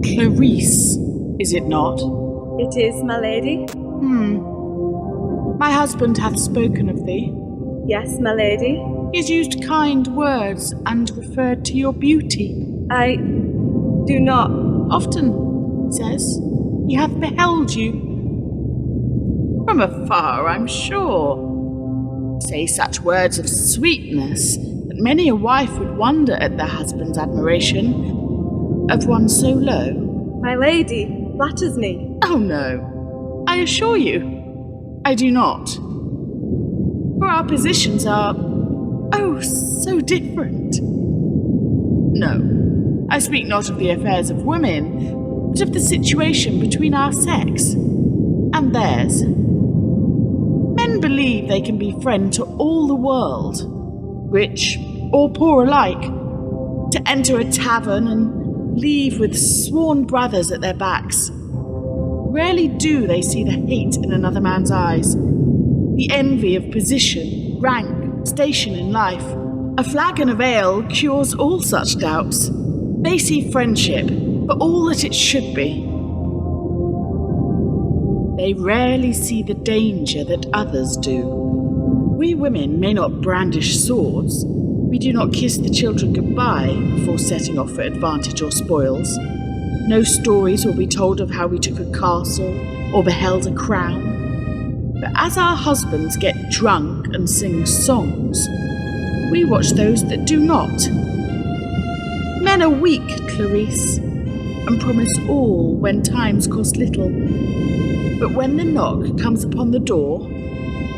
Clarice, is it not? It is, my lady. My husband hath spoken of thee. Yes, my lady. He has used kind words and referred to your beauty. I do not. Often, he says, he hath beheld you. From afar, I'm sure. Say such words of sweetness that many a wife would wonder at their husband's admiration of one so low. My lady flatters me. Oh no, I assure you, I do not. For our positions are, so different. No, I speak not of the affairs of women, but of the situation between our sex and theirs. Men believe they can be friend to all the world, rich or poor alike, to enter a tavern and leave with sworn brothers at their backs. Rarely do they see the hate in another man's eyes, the envy of position, rank, station in life. A flagon of ale cures all such doubts. They see friendship for all that it should be. They rarely see the danger that others do. We women may not brandish swords. We do not kiss the children goodbye before setting off for advantage or spoils. No stories will be told of how we took a castle or beheld a crown. But as our husbands get drunk and sing songs, we watch those that do not. Men are weak, Clarice, and promise all when times cost little. But when the knock comes upon the door,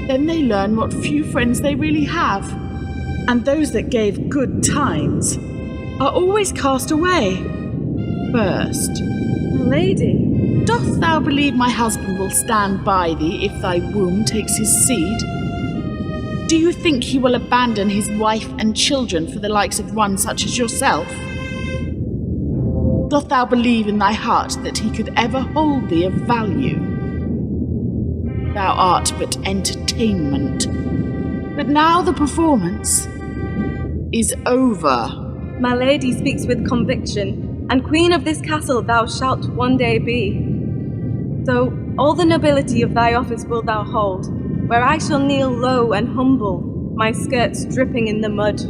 then they learn what few friends they really have. And those that gave good times are always cast away. First, Lady, doth thou believe my husband will stand by thee if thy womb takes his seed? Do you think he will abandon his wife and children for the likes of one such as yourself? Doth thou believe in thy heart that he could ever hold thee of value? Thou art but entertainment. But now the performance is over. my lady speaks with conviction, and queen of this castle thou shalt one day be. So all the nobility of thy office wilt thou hold, where I shall kneel low and humble, my skirts dripping in the mud.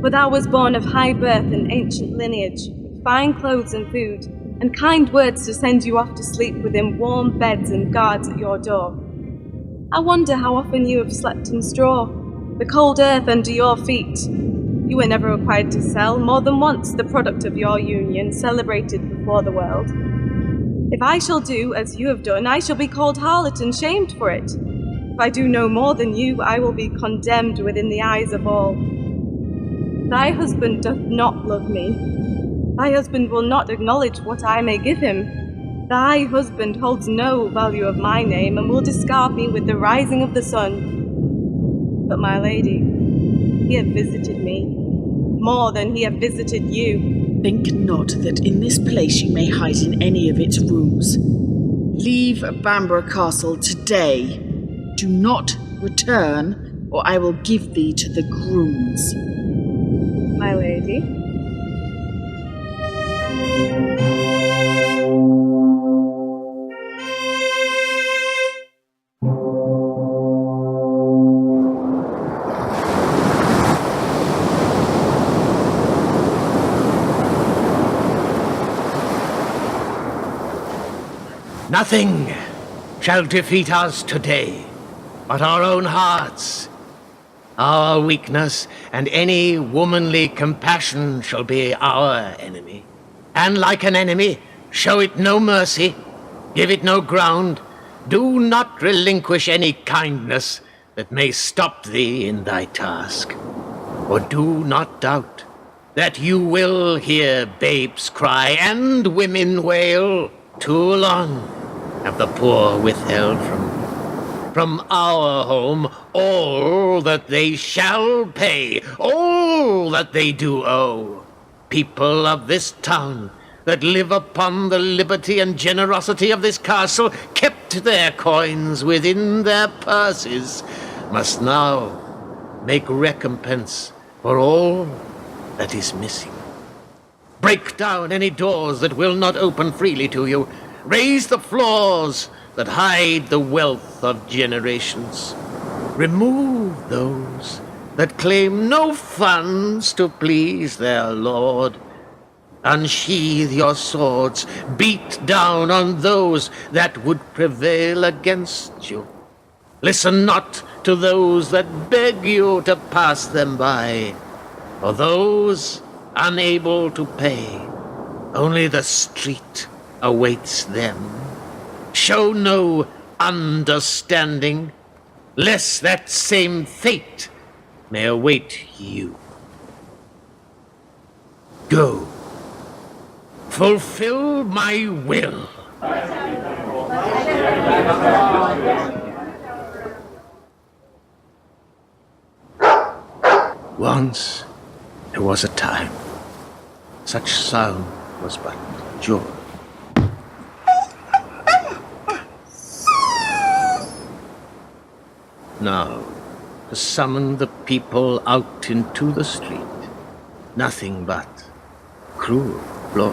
For thou was born of high birth and ancient lineage, with fine clothes and food, and kind words to send you off to sleep within warm beds and guards at your door. I wonder how often you have slept in straw, the cold earth under your feet. You were never required to sell more than once the product of your union, celebrated before the world. If I shall do as you have done, I shall be called harlot and shamed for it. If I do no more than you, I will be condemned within the eyes of all. Thy husband doth not love me. Thy husband will not acknowledge what I may give him. Thy husband holds no value of my name, and will discard me with the rising of the sun. But my lady, he hath visited me, more than he hath visited you. Think not that in this place you may hide in any of its rooms. Leave Bamburgh Castle today. Do not return, or I will give thee to the grooms. My lady. Nothing shall defeat us today but our own hearts. Our weakness and any womanly compassion shall be our enemy. And like an enemy, show it no mercy, give it no ground, do not relinquish any kindness that may stop thee in thy task. For do not doubt that you will hear babes cry and women wail Too long have the poor withheld from our home all that they shall pay, all that they do owe. People of this town that live upon the liberty and generosity of this castle, kept their coins within their purses, must now make recompense for all that is missing. Break down any doors that will not open freely to you. Raise the floors that hide the wealth of generations. Remove those that claim no funds to please their lord. Unsheathe your swords, beat down on those that would prevail against you. Listen not to those that beg you to pass them by, for those unable to pay, only the street awaits them. Show no understanding, lest that same fate may await you. Go. Fulfill my will. Once there was a time, such sound was but joy. Now, to summon the people out into the street, nothing but cruel blow.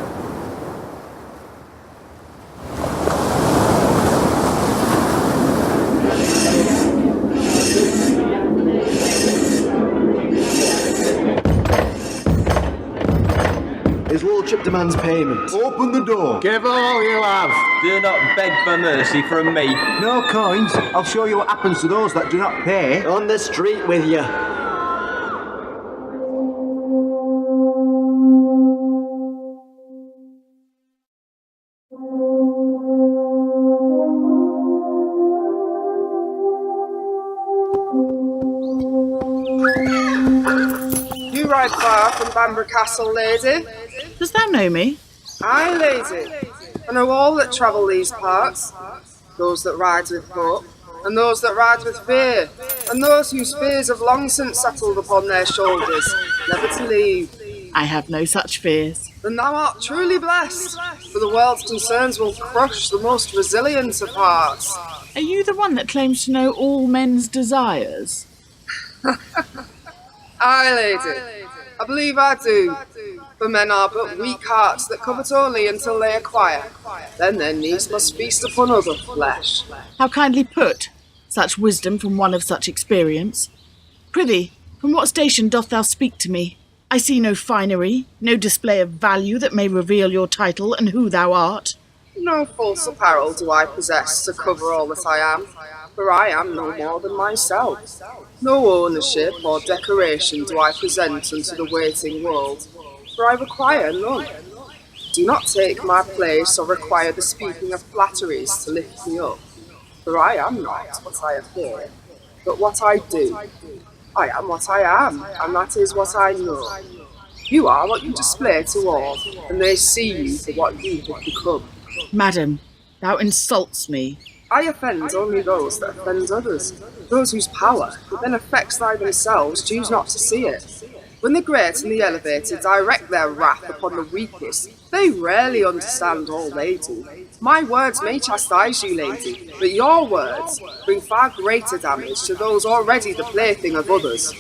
His lordship demands payment. Open the door. Give all you have. Do not beg for mercy from me. No coins. I'll show you what happens to those that do not pay. On the street with you. You ride far from bamburgh Castle, lady? Does thou know me? Aye, lady. I know all that travel these parts. Those that ride with hope, and those that ride with fear, and those whose fears have long since settled upon their shoulders, never to leave. I have no such fears. Then thou art truly blessed, for the world's concerns will crush the most resilient of hearts. Are you the one that claims to know all men's desires? Aye, lady. I believe I do. For men are but weak hearts that covet only until they acquire. Then their needs must feast upon other flesh. How kindly put, such wisdom from one of such experience. Prithee, from what station doth thou speak to me? I see no finery, no display of value that may reveal your title and who thou art. No false apparel do I possess to cover all that I am, for I am no more than myself. No ownership or decoration do I present unto the waiting world, for I require none. Do not take my place or require the speaking of flatteries to lift me up, for I am not what I appear, but what I do. I am what I am, and that is what I know. You are what you display to all, and they see you for what you have become. Madam, thou insults me. I offend only those that offend others. Those whose power, that then affects thy themselves, choose not to see it. When the great and the elevated direct their wrath upon the weakest, they rarely understand all they do. My words may chastise you, lady, but your words bring far greater damage to those already the plaything of others.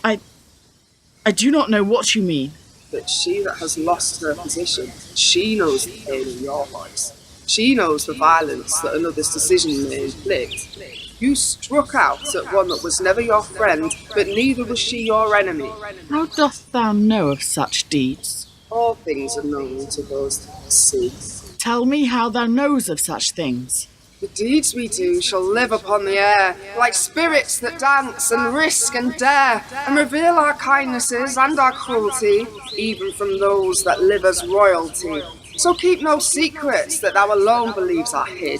I do not know what you mean. But she that has lost her position, she knows the pain in your voice. She knows the violence that another's decision may inflict. You struck out at one that was never your friend, but neither was she your enemy. How dost thou know of such deeds? All things are known to those that see. Tell me how thou knows of such things. The deeds we do shall live upon the air, like spirits that dance and risk and dare, and reveal our kindnesses and our cruelty, even from those that live as royalty. So keep no secrets that thou alone believes are hid,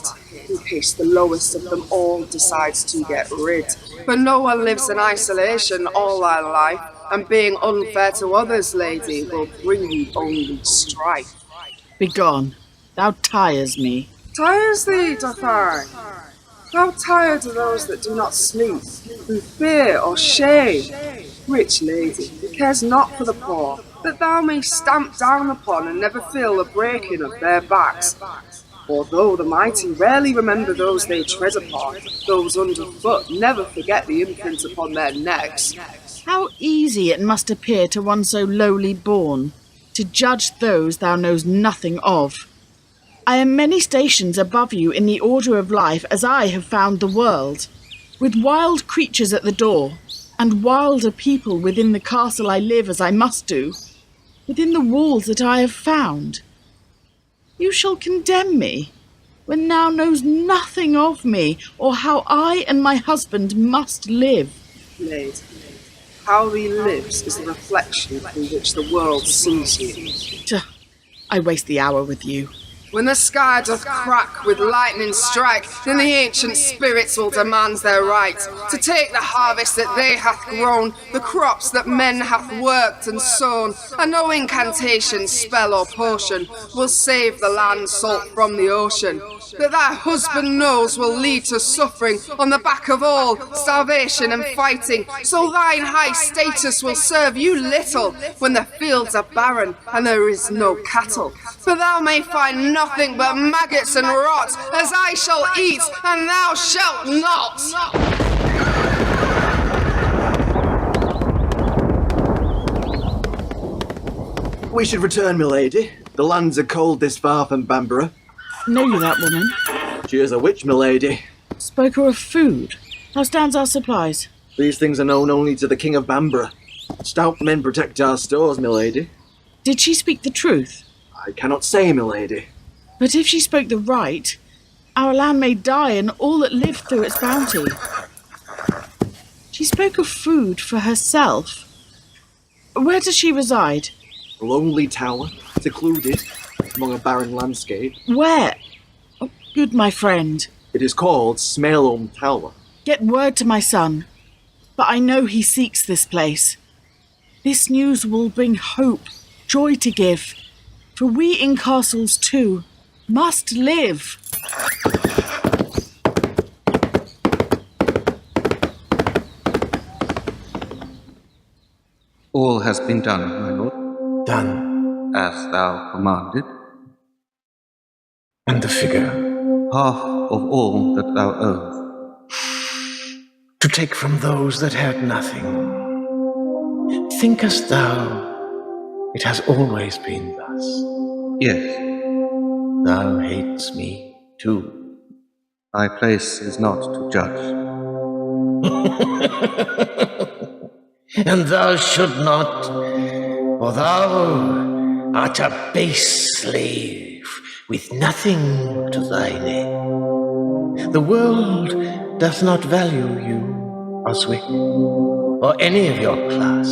in case the lowest of them all decides to get rid. For no one lives in isolation all their life, and being unfair to others, lady, will bring you only strife. Begone. Thou tires me. Tires thee, doth I? How tired are those that do not sleep, through fear or shame? Rich lady, who cares not for the poor, that thou mayst stamp down upon and never feel the breaking of their backs. For though the mighty rarely remember those they tread upon, those underfoot never forget the imprint upon their necks. How easy it must appear to one so lowly born, to judge those thou knowest nothing of. I am many stations above you in the order of life as I have found the world, with wild creatures at the door, and wilder people within the castle I live as I must do, within the walls that I have found. You shall condemn me, when thou knows nothing of me, or how I and my husband must live. Maid, how thee lives is the reflection through which the world sees you. I waste the hour with you. When the sky doth crack with lightning strike, then the ancient spirits will demand their right to take the harvest that they hath grown, the crops that men hath worked and sown, and no incantation, spell or potion will save the land salt from the ocean. That thy husband knows will lead to suffering on the back of all, starvation and fighting, so thine high status will serve you little when the fields are barren and there is no cattle. For thou may find nothing but maggots and rot, as I shall eat, and thou shalt not. We should return, milady. The lands are cold this far from Bamburgh. Know you that woman? She is a witch, milady. Spoke her of food. How stands our supplies? These things are known only to the King of Bamburgh. Stout men protect our stores, milady. Did she speak the truth? I cannot say, milady. But if she spoke the right, our land may die and all that live through its bounty. She spoke of food for herself. Where does she reside? A lonely tower, secluded, among a barren landscape. Where? Oh, good my friend. It is called Swale Tower. Get word to my son, but I know he seeks this place. This news will bring hope, joy to give, for we in castles too must live. All has been done, my lord. Done. As thou commanded. And the figure? Half of all that thou owest. To take from those that had nothing. Thinkest thou it has always been thus? Yes. Thou hates me too. Thy place is not to judge. And thou should not, for thou art a base slave with nothing to thy name. The world doth not value you, Oswick, or any of your class,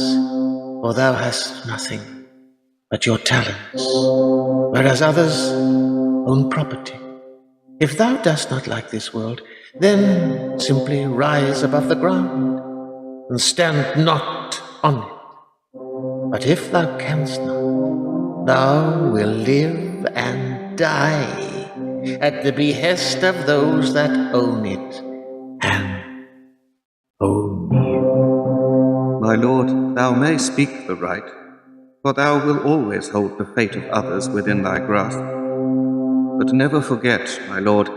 for thou hast nothing but your talents, whereas others own property. If thou dost not like this world, then simply rise above the ground and stand not on it. But if thou canst not, thou will live and die at the behest of those that own it and own you. My lord, thou may speak the right, for thou wilt always hold the fate of others within thy grasp. But never forget, my lord,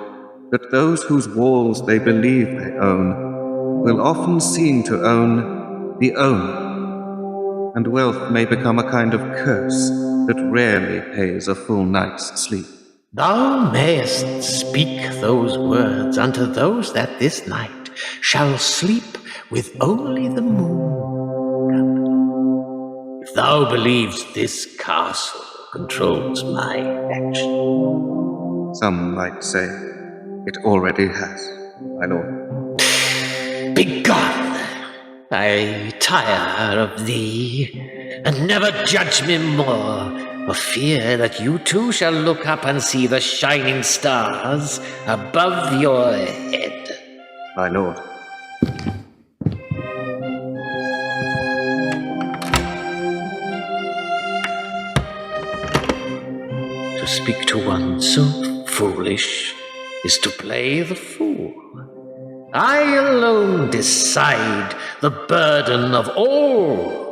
that those whose walls they believe they own will often seem to own the owner, and wealth may become a kind of curse that rarely pays a full night's sleep. Thou mayest speak those words unto those that this night shall sleep with only the moon company. If thou believest this castle controls my action. Some might say it already has, my lord. Begone! I tire of thee, and never judge me more, for fear that you too shall look up and see the shining stars above your head. My lord. To speak to one so foolish is to play the fool. I alone decide the burden of all